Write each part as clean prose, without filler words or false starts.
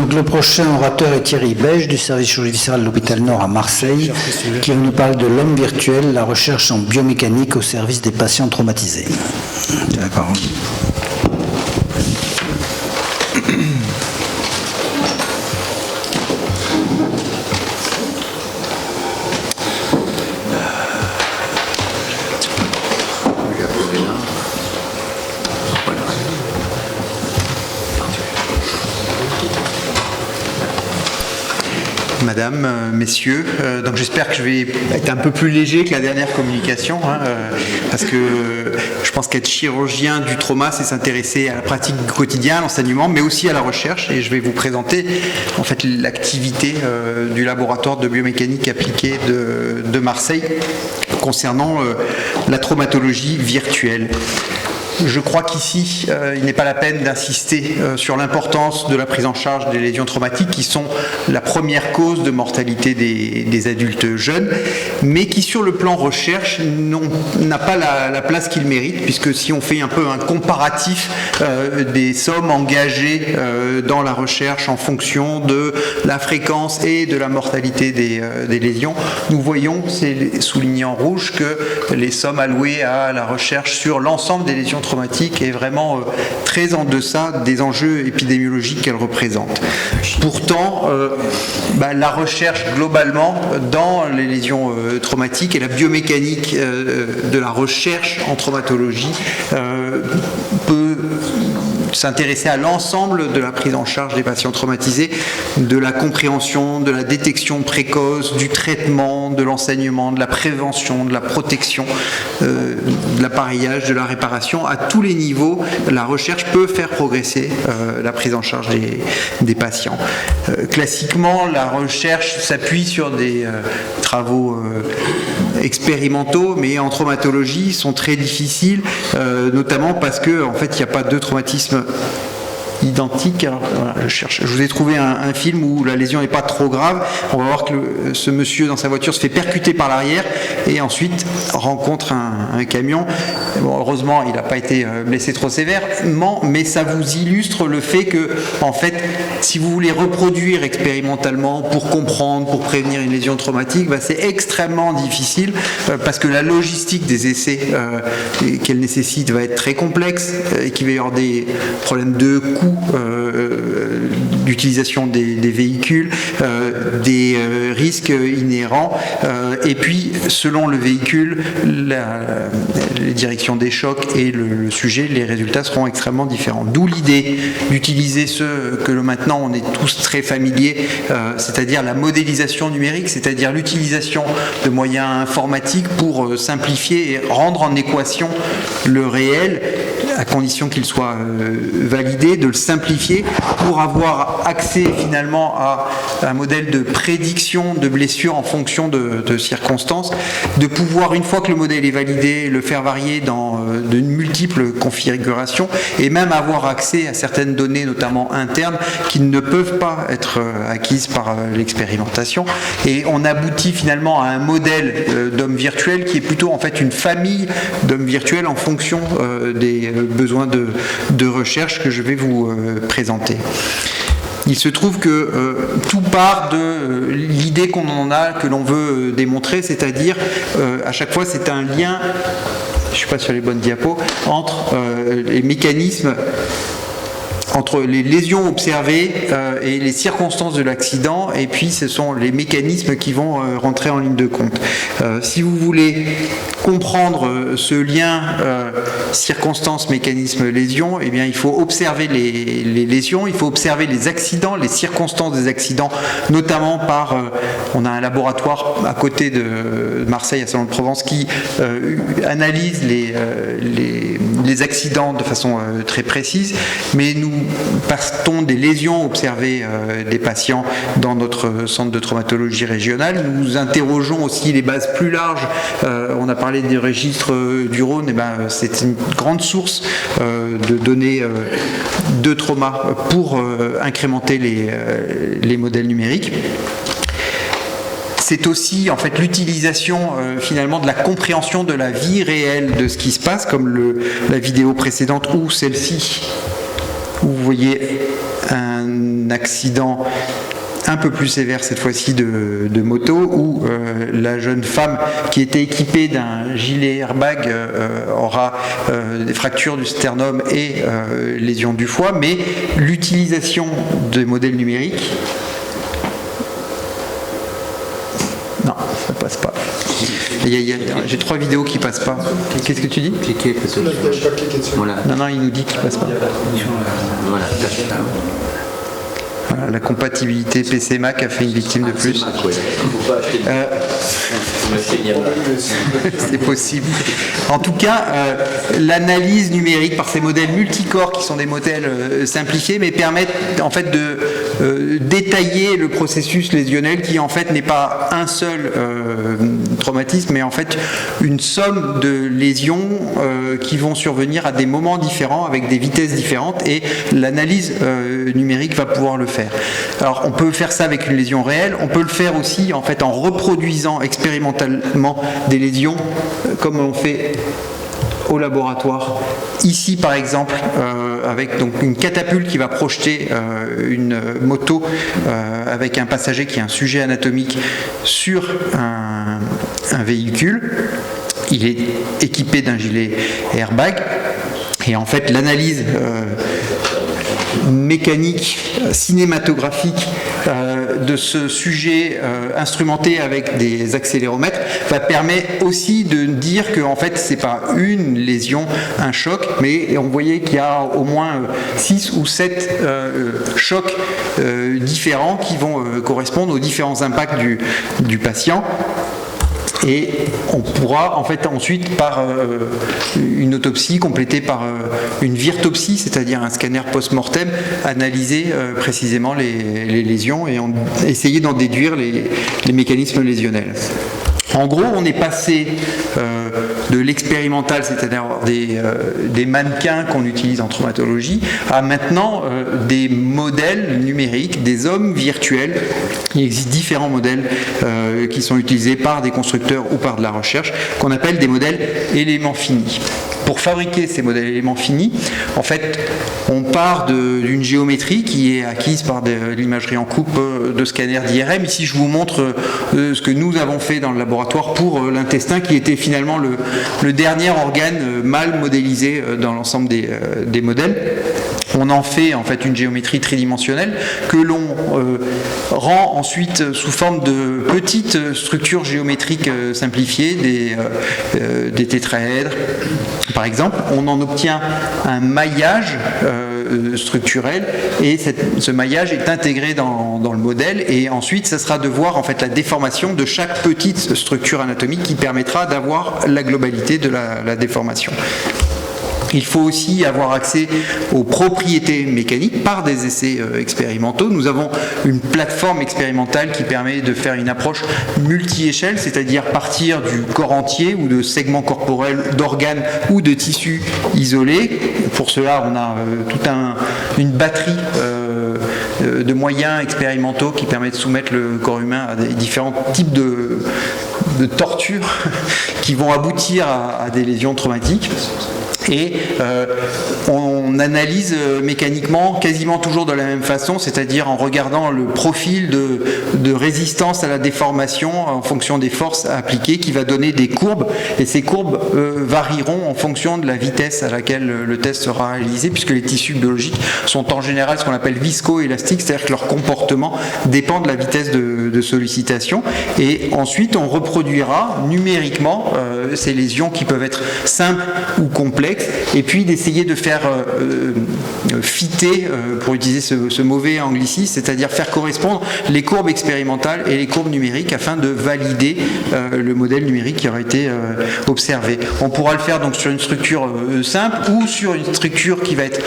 Donc le prochain orateur est Thierry Beige du service chirurgie viscérale de l'hôpital Nord à Marseille, qui va nous parler de l'homme virtuel, la recherche en biomécanique au service des patients traumatisés. Tu as la parole. Madame, messieurs, donc j'espère que je vais être un peu plus léger que la dernière communication, parce que je pense qu'être chirurgien du trauma, c'est s'intéresser à la pratique du quotidien, à l'enseignement, mais aussi à la recherche, et je vais vous présenter en fait l'activité du laboratoire de biomécanique appliquée de Marseille concernant la traumatologie virtuelle. Je crois qu'ici, il n'est pas la peine d'insister sur l'importance de la prise en charge des lésions traumatiques qui sont la première cause de mortalité des adultes jeunes, mais qui sur le plan recherche n'a pas la place qu'il mérite, puisque si on fait un peu un comparatif des sommes engagées dans la recherche en fonction de la fréquence et de la mortalité des lésions, nous voyons, c'est souligné en rouge, que les sommes allouées à la recherche sur l'ensemble des lésions traumatiques est vraiment très en deçà des enjeux épidémiologiques qu'elle représente. Pourtant, la recherche globalement dans les lésions traumatiques et la biomécanique de la recherche en traumatologie peut s'intéresser à l'ensemble de la prise en charge des patients traumatisés, de la compréhension, de la détection précoce, du traitement, de l'enseignement, de la prévention, de la protection, de l'appareillage, de la réparation. À tous les niveaux, la recherche peut faire progresser la prise en charge des patients. Classiquement, la recherche s'appuie sur des travaux expérimentaux, mais en traumatologie, sont très difficiles, notamment parce que en fait, il n'y a pas de traumatisme identique. Alors, voilà, je vous ai trouvé un film où la lésion n'est pas trop grave. On va voir que ce monsieur dans sa voiture se fait percuter par l'arrière et ensuite rencontre un camion. Bon, heureusement, il n'a pas été blessé trop sévèrement, mais ça vous illustre le fait que, en fait, si vous voulez reproduire expérimentalement pour comprendre, pour prévenir une lésion traumatique, c'est extrêmement difficile parce que la logistique des essais qu'elle nécessite va être très complexe et qu'il va y avoir des problèmes de coût, d'utilisation des véhicules, des risques inhérents, et puis selon le véhicule, les directions des chocs et le sujet, les résultats seront extrêmement différents. D'où l'idée d'utiliser ce que maintenant on est tous très familiers, c'est-à-dire la modélisation numérique, c'est-à-dire l'utilisation de moyens informatiques pour simplifier et rendre en équation le réel, à condition qu'il soit validé, de le simplifier pour avoir accès finalement à un modèle de prédiction de blessures en fonction de circonstances, de pouvoir, une fois que le modèle est validé, le faire varier dans de multiples configurations et même avoir accès à certaines données, notamment internes, qui ne peuvent pas être acquises par l'expérimentation. Et on aboutit finalement à un modèle d'homme virtuel qui est plutôt en fait une famille d'hommes virtuels en fonction des besoins de recherche que je vais vous présenter. Il se trouve que tout part de l'idée qu'on en a, que l'on veut démontrer, c'est-à-dire à chaque fois c'est un lien, je ne suis pas sur les bonnes diapos, entre les mécanismes, entre les lésions observées et les circonstances de l'accident, et puis ce sont les mécanismes qui vont rentrer en ligne de compte. Si vous voulez comprendre ce lien circonstances, mécanismes, lésions, eh bien il faut observer les lésions, il faut observer les accidents, les circonstances des accidents, notamment par, on a un laboratoire à côté de Marseille, à Salon-de-Provence, qui analyse les accidents de façon très précise, mais nous partons des lésions observées des patients dans notre centre de traumatologie régionale. Nous interrogeons aussi les bases plus larges. On a parlé des registres du Rhône, c'est une grande source de données de trauma pour incrémenter les modèles numériques. C'est aussi en fait l'utilisation finalement de la compréhension de la vie réelle de ce qui se passe, comme la vidéo précédente ou celle-ci, où vous voyez un accident un peu plus sévère cette fois-ci de moto, où la jeune femme qui était équipée d'un gilet airbag aura des fractures du sternum et lésions du foie, mais l'utilisation des modèles numériques... Non, ça passe pas. J'ai 3 vidéos qui passent pas. Qu'est-ce que tu dis? Cliquez parce que voilà. Non, il nous dit qu'il passe pas. Voilà. Voilà, la compatibilité PC Mac a fait une victime de plus. C'est possible. En tout cas, l'analyse numérique par ces modèles multicorps qui sont des modèles simplifiés, mais permettent en fait de détailler le processus lésionnel qui en fait n'est pas un seul traumatisme, mais en fait une somme de lésions qui vont survenir à des moments différents avec des vitesses différentes, et l'analyse numérique va pouvoir le faire. Alors on peut faire ça avec une lésion réelle, on peut le faire aussi en fait en reproduisant expérimentalement des lésions comme on fait au laboratoire. Ici par exemple avec donc une catapulte qui va projeter une moto avec un passager qui est un sujet anatomique sur un véhicule. Il est équipé d'un gilet airbag et en fait l'analyse mécanique, cinématographique de ce sujet instrumenté avec des accéléromètres va permettre aussi de dire que en fait c'est pas une lésion, un choc, mais on voyait qu'il y a au moins 6 ou 7 chocs différents qui vont correspondre aux différents impacts du patient. Et on pourra en fait ensuite par une autopsie complétée par une virtopsie, c'est-à-dire un scanner post-mortem, analyser précisément les lésions et essayer d'en déduire les mécanismes lésionnels. En gros, on est passé de l'expérimental, c'est-à-dire des mannequins qu'on utilise en traumatologie, à maintenant des modèles numériques, des hommes virtuels. Il existe différents modèles qui sont utilisés par des constructeurs ou par de la recherche, qu'on appelle des modèles éléments finis. Pour fabriquer ces modèles éléments finis, en fait, on part d'une géométrie qui est acquise par de l'imagerie en coupe de scanner d'IRM. Ici, je vous montre ce que nous avons fait dans le laboratoire pour l'intestin, qui était finalement le dernier organe mal modélisé dans l'ensemble des modèles. On en fait en fait une géométrie tridimensionnelle que l'on rend ensuite sous forme de petites structures géométriques simplifiées, des tétraèdres par exemple. On en obtient un maillage structurel et ce maillage est intégré dans le modèle, et ensuite ça sera de voir en fait la déformation de chaque petite structure anatomique qui permettra d'avoir la globalité de la déformation. Il faut aussi avoir accès aux propriétés mécaniques par des essais expérimentaux. Nous avons une plateforme expérimentale qui permet de faire une approche multi-échelle, c'est-à-dire partir du corps entier ou de segments corporels, d'organes ou de tissus isolés. Pour cela, on a toute une batterie de moyens expérimentaux qui permettent de soumettre le corps humain à des différents types de tortures qui vont aboutir à des lésions traumatiques. Et on analyse mécaniquement quasiment toujours de la même façon, c'est-à-dire en regardant le profil de résistance à la déformation en fonction des forces appliquées, qui va donner des courbes, et ces courbes varieront en fonction de la vitesse à laquelle le test sera réalisé, puisque les tissus biologiques sont en général ce qu'on appelle visco-élastiques, c'est-à-dire que leur comportement dépend de la vitesse de sollicitation. Et ensuite on reproduira numériquement ces lésions qui peuvent être simples ou complexes, et puis d'essayer de faire fitter, pour utiliser ce mauvais anglicisme, c'est-à-dire faire correspondre les courbes expérimentales et les courbes numériques afin de valider le modèle numérique qui aura été observé. On pourra le faire donc sur une structure simple ou sur une structure qui va être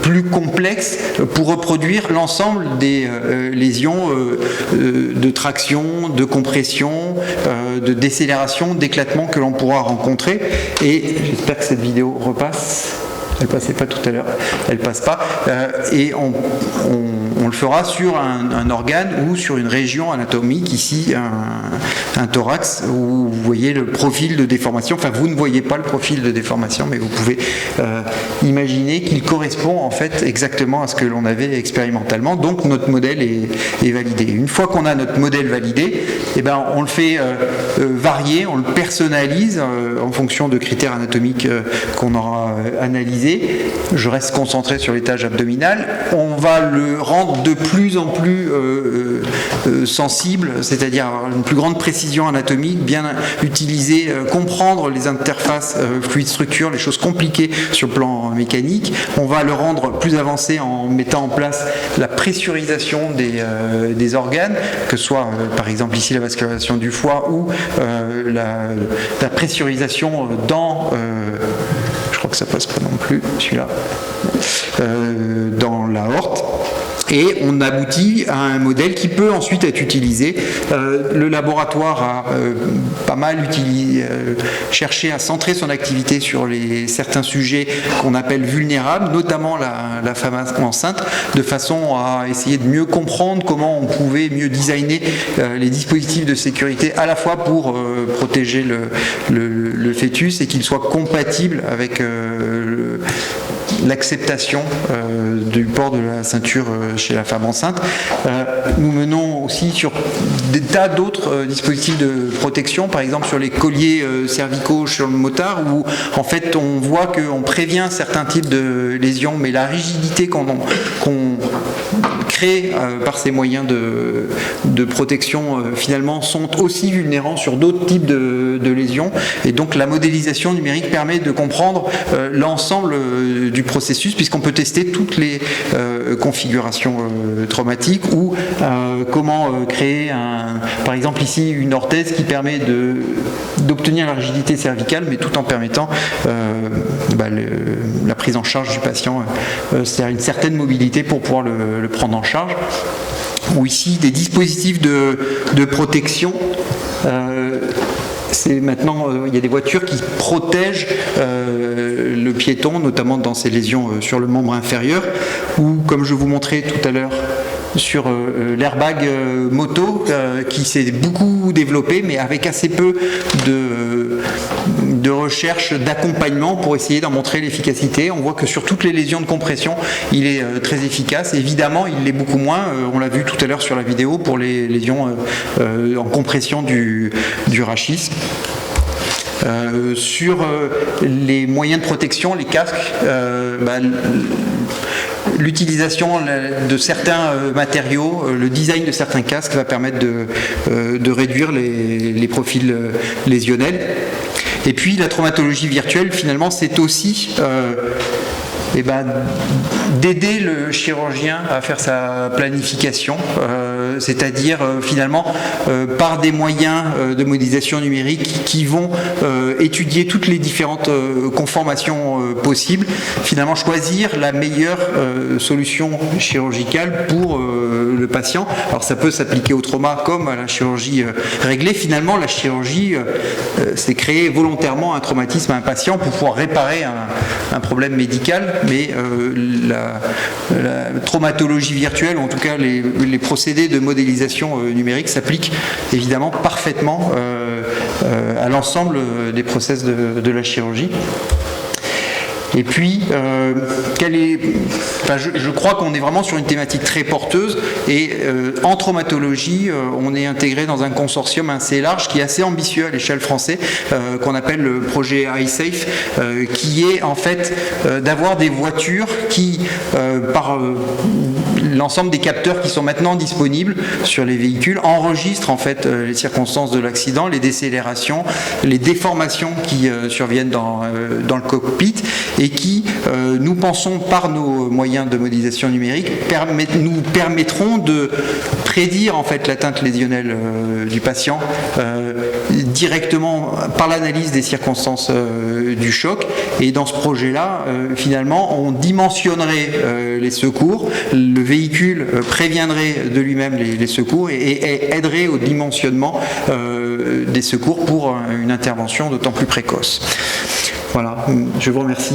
plus complexe pour reproduire l'ensemble des lésions de traction, de compression, de décélération, d'éclatement que l'on pourra rencontrer. Et j'espère que cette vidéo repasse. Elle passait pas tout à l'heure, elle passe pas. Et on on le fera sur un organe ou sur une région anatomique, ici un thorax, où vous voyez le profil de déformation. Enfin, vous ne voyez pas le profil de déformation, mais vous pouvez imaginer qu'il correspond en fait exactement à ce que l'on avait expérimentalement. Donc notre modèle est validé. Une fois qu'on a notre modèle validé, eh ben, on le fait varier, on le personnalise en fonction de critères anatomiques qu'on aura analysés. Je reste concentré sur l'étage abdominal. On va le rendre de plus en plus sensible, c'est-à-dire avoir une plus grande précision anatomique, bien utiliser, comprendre les interfaces fluide-structure, les choses compliquées sur le plan mécanique. On va le rendre plus avancé en mettant en place la pressurisation des organes, que ce soit par exemple ici la vascularisation du foie ou la pressurisation dans je crois que ça passe pas non plus celui-là dans l'aorte. Et on aboutit à un modèle qui peut ensuite être utilisé. Le laboratoire a pas mal cherché à centrer son activité sur certains sujets qu'on appelle vulnérables, notamment la femme enceinte, de façon à essayer de mieux comprendre comment on pouvait mieux designer les dispositifs de sécurité, à la fois pour protéger le fœtus et qu'il soit compatible avec l'acceptation du port de la ceinture chez la femme enceinte. Nous menons aussi sur des tas d'autres dispositifs de protection, par exemple sur les colliers cervicaux sur le motard, où en fait on voit qu'on prévient certains types de lésions, mais la rigidité qu'on crée par ces moyens de protection finalement sont aussi vulnérants sur d'autres types de lésions, et donc la modélisation numérique permet de comprendre l'ensemble du processus, puisqu'on peut tester toutes les configurations traumatiques, ou comment créer par exemple ici une orthèse qui permet d'obtenir la rigidité cervicale, mais tout en permettant la prise en charge du patient, c'est-à-dire une certaine mobilité pour pouvoir le prendre en charge. Ou ici des dispositifs de protection. C'est maintenant, il y a des voitures qui protègent le piéton, notamment dans ces lésions sur le membre inférieur, ou comme je vous montrais tout à l'heure sur l'airbag moto qui s'est beaucoup développé, mais avec assez peu de recherche, d'accompagnement pour essayer d'en montrer l'efficacité. On voit que sur toutes les lésions de compression, il est très efficace. Évidemment, il l'est beaucoup moins. On l'a vu tout à l'heure sur la vidéo pour les lésions en compression du rachis. Sur les moyens de protection, les casques, l'utilisation de certains matériaux, le design de certains casques va permettre de réduire les profils lésionnels. Et puis la traumatologie virtuelle, finalement, c'est aussi d'aider le chirurgien à faire sa planification, c'est-à-dire finalement par des moyens de modélisation numérique qui vont étudier toutes les différentes conformations possibles, finalement choisir la meilleure solution chirurgicale pour le patient. Alors ça peut s'appliquer au trauma comme à la chirurgie réglée. Finalement, la chirurgie, c'est créer volontairement un traumatisme à un patient pour pouvoir réparer un problème médical, mais la traumatologie virtuelle, ou en tout cas les procédés de modélisation numérique s'appliquent évidemment parfaitement à l'ensemble des process de la chirurgie. Et puis, je crois qu'on est vraiment sur une thématique très porteuse, et en traumatologie, on est intégré dans un consortium assez large qui est assez ambitieux à l'échelle française, qu'on appelle le projet iSafe, qui est en fait d'avoir des voitures qui, par l'ensemble des capteurs qui sont maintenant disponibles sur les véhicules, enregistrent en fait les circonstances de l'accident, les décélérations, les déformations qui surviennent dans le cockpit, et qui, nous pensons par nos moyens de modélisation numérique, nous permettront de prédire en fait l'atteinte lésionnelle du patient directement par l'analyse des circonstances du choc. Et dans ce projet-là, finalement, on dimensionnerait les secours, le véhicule préviendrait de lui-même les secours et aiderait au dimensionnement des secours pour une intervention d'autant plus précoce. Voilà, je vous remercie.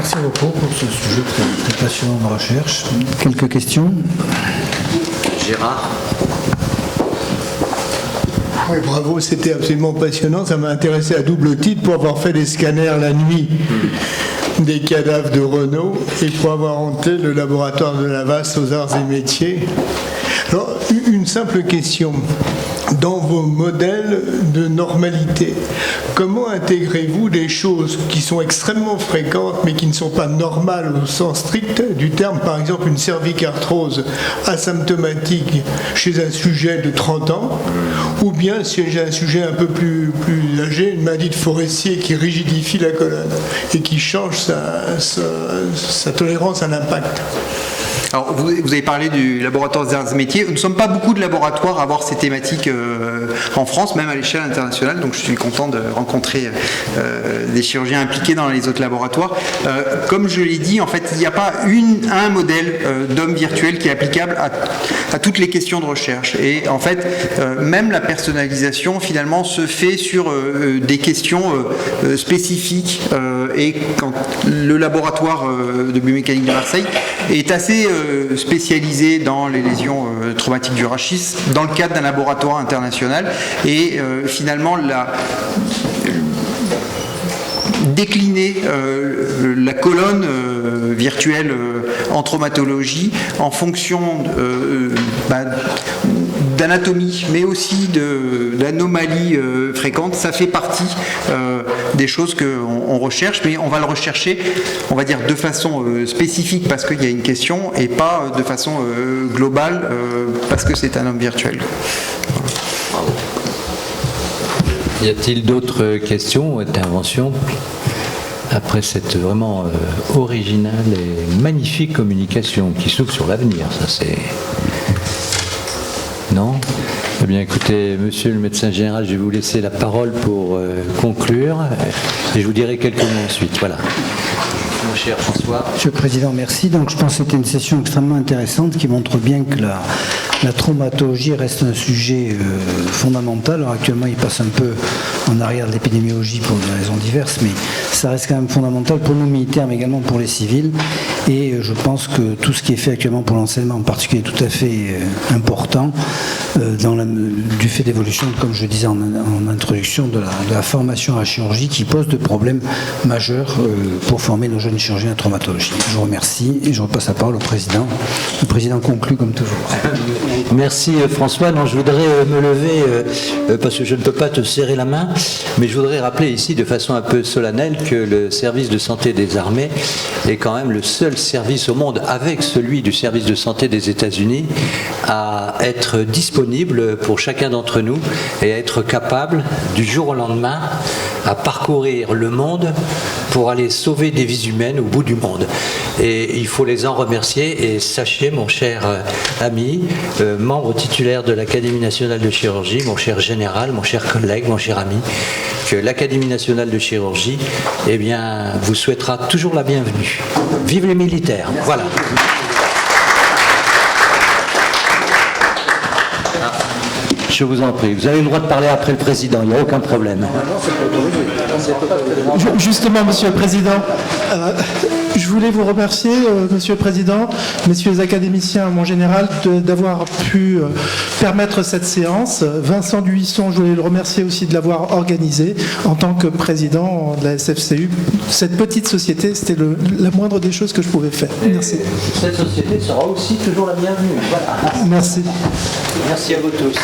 Merci beaucoup pour ce sujet très, très passionnant de recherche. Quelques questions? Gérard. Oui, bravo, c'était absolument passionnant. Ça m'a intéressé à double titre pour avoir fait des scanners la nuit des cadavres de Renault et pour avoir hanté le laboratoire de Lavas aux arts et métiers. Alors, une simple question. Dans vos modèles de normalité, comment intégrez-vous des choses qui sont extrêmement fréquentes mais qui ne sont pas normales au sens strict du terme, par exemple une cervicarthrose asymptomatique chez un sujet de 30 ans, ou bien chez un sujet un peu plus âgé, une maladie de Forestier qui rigidifie la colonne et qui change sa tolérance à l'impact? Alors, vous avez parlé du laboratoire des arts et métiers. Nous ne sommes pas beaucoup de laboratoires à avoir ces thématiques en France, même à l'échelle internationale. Donc, je suis content de rencontrer des chirurgiens impliqués dans les autres laboratoires. Comme je l'ai dit, en fait, il n'y a pas un modèle d'homme virtuel qui est applicable à toutes les questions de recherche. Et en fait, même la personnalisation, finalement, se fait sur des questions spécifiques. Et quand le laboratoire de biomécanique de Marseille est assez spécialisé dans les lésions traumatiques du rachis dans le cadre d'un laboratoire international et finalement décliner la colonne virtuelle en traumatologie en fonction d'anatomie, mais aussi d'anomalies fréquentes. Ça fait partie des choses qu'on recherche, mais on va le rechercher, on va dire, de façon spécifique parce qu'il y a une question et pas de façon globale parce que c'est un homme virtuel. Bravo. Y a-t-il d'autres questions ou interventions après cette vraiment originale et magnifique communication qui s'ouvre sur l'avenir? Ça, c'est... Non? Eh bien, écoutez, monsieur le médecin général, je vais vous laisser la parole pour conclure et je vous dirai quelques mots ensuite. Voilà. Mon cher François. Monsieur le Président, merci. Donc, je pense que c'était une session extrêmement intéressante qui montre bien que la traumatologie reste un sujet fondamental. Alors, actuellement, il passe un peu en arrière de l'épidémiologie pour des raisons diverses, mais ça reste quand même fondamental pour nos militaires, mais également pour les civils. Et je pense que tout ce qui est fait actuellement pour l'enseignement en particulier est tout à fait important du fait d'évolution, comme je disais en introduction, de la formation à la chirurgie qui pose de problèmes majeurs pour former nos jeunes chirurgiens en traumatologie. Je vous remercie et je repasse la parole au Président. Le Président conclut comme toujours. Merci François. Non, je voudrais me lever parce que je ne peux pas te serrer la main, mais je voudrais rappeler ici de façon un peu solennelle que le service de santé des armées est quand même le seul service au monde, avec celui du service de santé des États-Unis, à être disponible pour chacun d'entre nous et à être capable du jour au lendemain à parcourir le monde pour aller sauver des vies humaines au bout du monde. Et il faut les en remercier. Et sachez, mon cher ami, membre titulaire de l'Académie nationale de chirurgie, mon cher général, mon cher collègue, mon cher ami, que l'Académie nationale de chirurgie, eh bien, vous souhaitera toujours la bienvenue. Vive les militaires. Voilà. Je vous en prie. Vous avez le droit de parler après le Président, il n'y a aucun problème. Justement, Monsieur le Président, je voulais vous remercier, Monsieur le Président, messieurs les académiciens, mon général, d'avoir pu permettre cette séance. Vincent Duisson, je voulais le remercier aussi de l'avoir organisée en tant que président de la SFCU. Cette petite société, c'était la moindre des choses que je pouvais faire. Merci. Cette société sera aussi toujours la bienvenue. Voilà. Merci. Merci à vous tous.